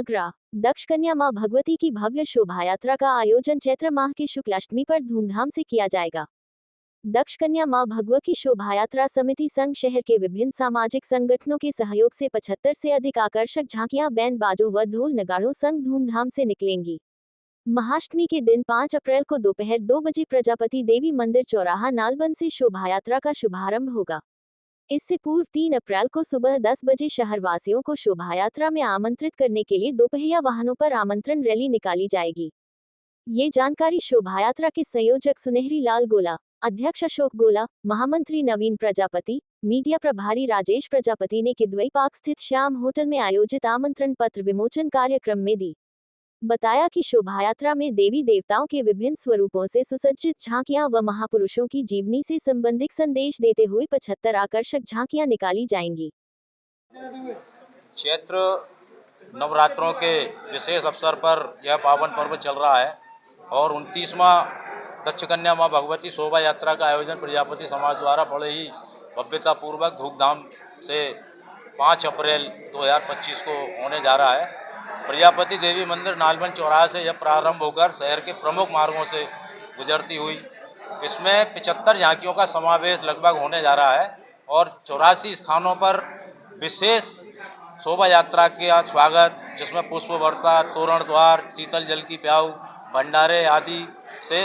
आगरा दक्ष कन्या मां भगवती की भव्य शोभा यात्रा का आयोजन चैत्र माह की शुक्ल अष्टमी पर धूमधाम से किया जाएगा। दक्ष कन्या मां भगवती की शोभा यात्रा समिति संघ शहर के विभिन्न सामाजिक संगठनों के सहयोग से 75 से अधिक आकर्षक झांकियां बैंड बाजों व ढोल नगाड़ों संग धूमधाम से निकलेंगी। महाअष्टमी के दिन 5 अप्रैल को दोपहर 2 बजे प्रजापति देवी मंदिर चौराहा नालबंद से शोभा यात्रा का शुभारंभ होगा। इससे पूर्व 3 अप्रैल को सुबह 10 बजे शहरवासियों को शोभा यात्रा में आमंत्रित करने के लिए दोपहिया वाहनों पर आमंत्रण रैली निकाली जाएगी। ये जानकारी शोभा यात्रा के संयोजक सुनहरी लाल गोला, अध्यक्ष अशोक गोला, महामंत्री नवीन प्रजापति, मीडिया प्रभारी राजेश प्रजापति ने किदवई पार्क स्थित श्याम होटल में आयोजित आमंत्रण पत्र विमोचन कार्यक्रम में दी। बताया कि शोभा यात्रा में देवी देवताओं के विभिन्न स्वरूपों से सुसज्जित झांकियां व महापुरुषों की जीवनी से संबंधित संदेश देते हुए 75 आकर्षक झांकियां निकाली जाएंगी। चैत्र नवरात्रों के विशेष अवसर पर यह पावन पर्व चल रहा है और 29वां दक्ष कन्या मां भगवती शोभा यात्रा का आयोजन प्रजापति समाज द्वारा बड़े ही भव्यतापूर्वक धूमधाम से 5 अप्रैल 2025 को होने जा रहा है। प्रजापति देवी मंदिर नालबंद चौराहे से यह प्रारंभ होकर शहर के प्रमुख मार्गों से गुजरती हुई इसमें 75 झांकियों का समावेश लगभग होने जा रहा है और 84 स्थानों पर विशेष शोभा यात्रा का स्वागत, जिसमें पुष्प वर्षा, तोरण द्वार, शीतल जल की प्याऊ, भंडारे आदि से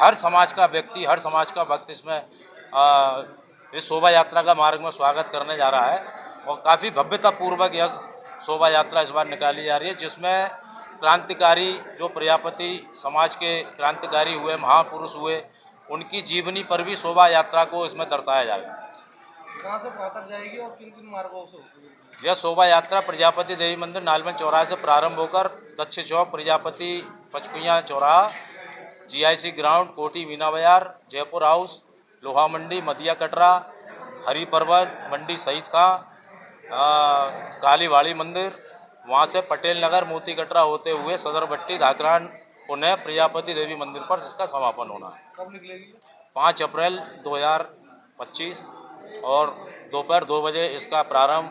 हर समाज का व्यक्ति, हर समाज का भक्त इसमें इस शोभा यात्रा का मार्ग में स्वागत करने जा रहा है और काफ़ी भव्यतापूर्वक यह शोभा यात्रा इस बार निकाली जा रही है, जिसमें क्रांतिकारी जो प्रजापति समाज के क्रांतिकारी हुए, महापुरुष हुए, उनकी जीवनी पर भी शोभा यात्रा को इसमें दर्शाया जाएगा। कहाँ से कहाँ तक जाएगी और किन किन मार्गों से? यह शोभा यात्रा प्रजापति देवी मंदिर नालबंद चौराहे से प्रारंभ होकर दक्षिण चौक, प्रजापति पचकुइया चौराहा, GIC ग्राउंड, कोटी मीना बाजार, जयपुर हाउस, लोहा मंडी, मदिया कटरा, हरी पर्वत मंडी, शहीद खां, कालीवाड़ी मंदिर, वहाँ से पटेल नगर, मोती कटरा होते हुए सदर भट्टी, धाकरान, पुनः प्रजापति देवी मंदिर पर जिसका समापन होना है। कब निकलेगी? 5 अप्रैल 2025 और दोपहर 2 बजे इसका प्रारंभ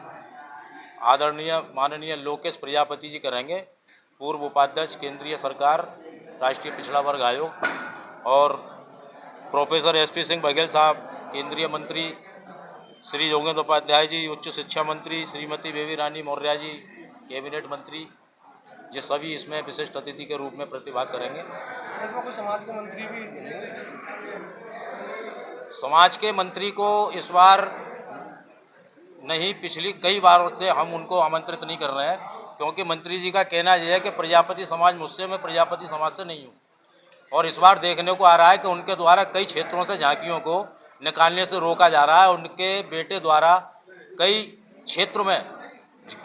आदरणीय माननीय लोकेश प्रजापति जी करेंगे, पूर्व उपाध्यक्ष केंद्रीय सरकार, राष्ट्रीय पिछड़ा वर्ग आयोग, और प्रोफेसर SP सिंह बघेल साहब, केंद्रीय मंत्री श्री योगेंद्र उपाध्याय जी, उच्च शिक्षा मंत्री श्रीमती बेबी रानी मौर्य जी, कैबिनेट मंत्री, ये सभी इसमें विशिष्ट अतिथि के रूप में प्रतिभाग करेंगे। इसमें कोई समाज के मंत्री भी हैं? समाज के मंत्री को इस बार नहीं, पिछली कई बारों से हम उनको आमंत्रित नहीं कर रहे हैं, क्योंकि मंत्री जी का कहना यह है कि प्रजापति समाज मुझसे, मैं प्रजापति समाज से नहीं हूँ। और इस बार देखने को आ रहा है कि उनके द्वारा कई क्षेत्रों से झांकियों को निकालने से रोका जा रहा है। उनके बेटे द्वारा कई क्षेत्रों में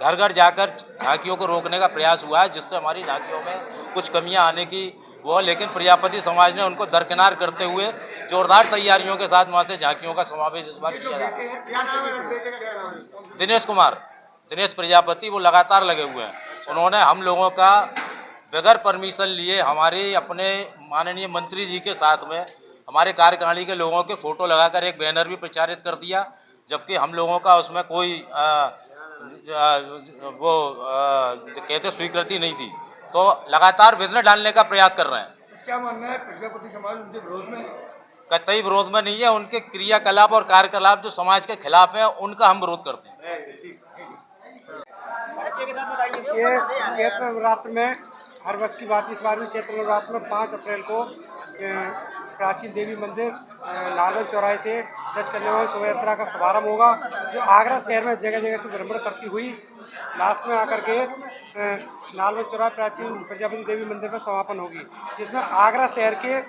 घर घर जाकर झांकियों को रोकने का प्रयास हुआ है, जिससे हमारी झांकियों में कुछ कमियां आने की वो, लेकिन प्रजापति समाज ने उनको दरकिनार करते हुए जोरदार तैयारियों के साथ वहाँ से झांकियों का समावेश इस बार किया जा रहा है। दिनेश प्रजापति, वो लगातार लगे हुए हैं। उन्होंने हम लोगों का बगैर परमिशन लिए हमारे अपने माननीय मंत्री जी के साथ में हमारे कार्यकारिणी के लोगों के फोटो लगाकर एक बैनर भी प्रचारित कर दिया, जबकि हम लोगों का उसमें कोई कहते स्वीकृति नहीं थी। तो लगातार विघ्न डालने का प्रयास कर रहे हैं। क्या मानना है, प्रजापति समाज उनके विरोध में? कतई विरोध में नहीं है। उनके क्रियाकलाप और कार्यकलाप जो समाज के खिलाफ है, उनका हम विरोध करते हैं। ये चैत्र नवरात्र में हर वर्ष की बात, इस बार भी चैत्र नवरात्र में 5 अप्रैल को प्राचीन देवी मंदिर नालबंद चौराहे से दक्ष कन्या मां शोभा यात्रा का शुभारंभ होगा, जो आगरा शहर में जगह जगह से भ्रमण करती हुई लास्ट में आकर के नालबंद चौराहे प्राचीन प्रजापति देवी मंदिर पर समापन होगी, जिसमें आगरा शहर के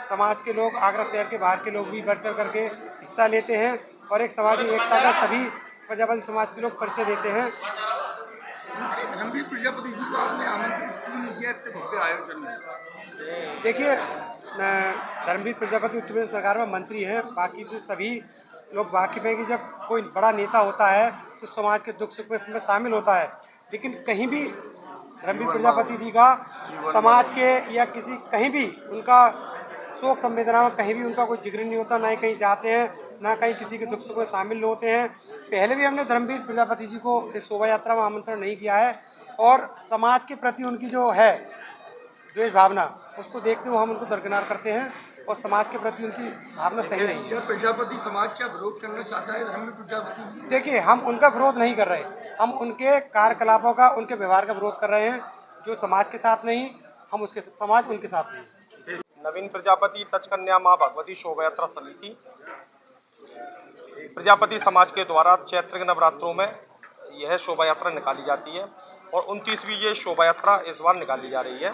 समाज के लोग, आगरा शहर के बाहर के लोग भी बढ़ चढ़ करके हिस्सा लेते हैं और एक समाजी एकता का सभी प्रजापति समाज के लोग परिचय देते हैं। धर्मवीर प्रजापति जी को आपने आमंत्रित क्यों नहीं किया इतने भव्य आयोजन में? देखिए, धर्मवीर प्रजापति उत्तर प्रदेश सरकार में मंत्री हैं, बाकी तो सभी लोग वाकिफ हैं कि जब कोई बड़ा नेता होता है तो समाज के दुख सुख में शामिल होता है, लेकिन कहीं भी धर्मवीर प्रजापति जी का समाज के या किसी कहीं भी उनका शोक संवेदना में कहीं भी उनका कोई जिक्र नहीं होता, ना ही कहीं जाते हैं, ना कहीं किसी के दुख सुख में शामिल होते हैं। पहले भी हमने धर्मवीर प्रजापति जी को इस शोभा यात्रा में आमंत्रण नहीं किया है और समाज के प्रति उनकी जो है द्वेष भावना, उसको देखते हुए हम उनको दरकिनार करते हैं और समाज के प्रति उनकी भावना सही नहीं है। जब प्रजापति समाज क्या विरोध करना चाहता है धर्मवीर प्रजापति जी? देखिए, हम उनका विरोध नहीं कर रहे, हम उनके कार्यकलापों का, उनके व्यवहार का विरोध कर रहे हैं। जो समाज के साथ नहीं, हम उसके समाज उनके साथ नहीं। नवीन प्रजापति तचकन्या माँ भगवती शोभा यात्रा समिति प्रजापति समाज के द्वारा चैत्र के नवरात्रों में यह शोभा यात्रा निकाली जाती है और 29वीं ये शोभा यात्रा इस बार निकाली जा रही है।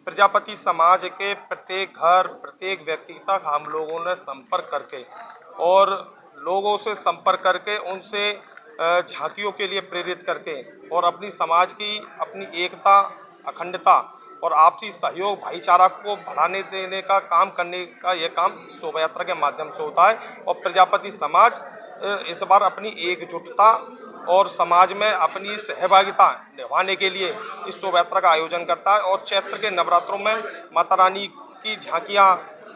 प्रजापति समाज के प्रत्येक घर, प्रत्येक व्यक्ति तक हम लोगों ने संपर्क करके और लोगों से संपर्क करके उनसे झांकियों के लिए प्रेरित करके और अपनी समाज की अपनी एकता, अखंडता और आपसी सहयोग, भाईचारा को बढ़ाने देने का काम करने का यह काम शोभा यात्रा के माध्यम से होता है। और प्रजापति समाज इस बार अपनी एकजुटता और समाज में अपनी सहभागिता निभाने के लिए इस शोभा यात्रा का आयोजन करता है। और चैत्र के नवरात्रों में माता रानी की झांकियाँ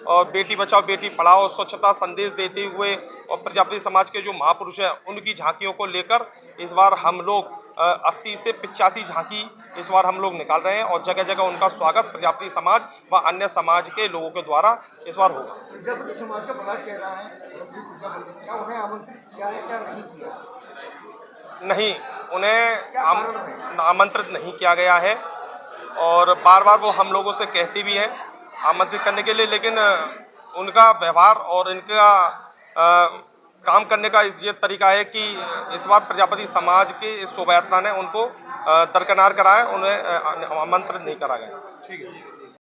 और बेटी बचाओ बेटी पढ़ाओ स्वच्छता संदेश देते हुए और प्रजापति समाज के जो महापुरुष हैं उनकी झांकियों को लेकर इस बार हम लोग 80 से 85 झांकी इस बार हम लोग निकाल रहे हैं और जगह जगह उनका स्वागत प्रजापति समाज व अन्य समाज के लोगों के द्वारा इस बार होगा। प्रजापति समाज का बड़ा चेहरा है धर्मवीर प्रजापति, क्या उन्हें आमंत्रित किया है क्या नहीं किया? नहीं, उन्हें क्या कारण है? आमंत्रित नहीं किया गया है और बार बार वो हम लोगों से कहते भी हैं आमंत्रित करने के लिए, लेकिन उनका व्यवहार और इनका काम करने का ये तरीका है कि इस बार प्रजापति समाज के इस शोभा यात्रा ने उनको दरकिनार करा है, उन्हें आमंत्रित नहीं करा गया। ठीक है।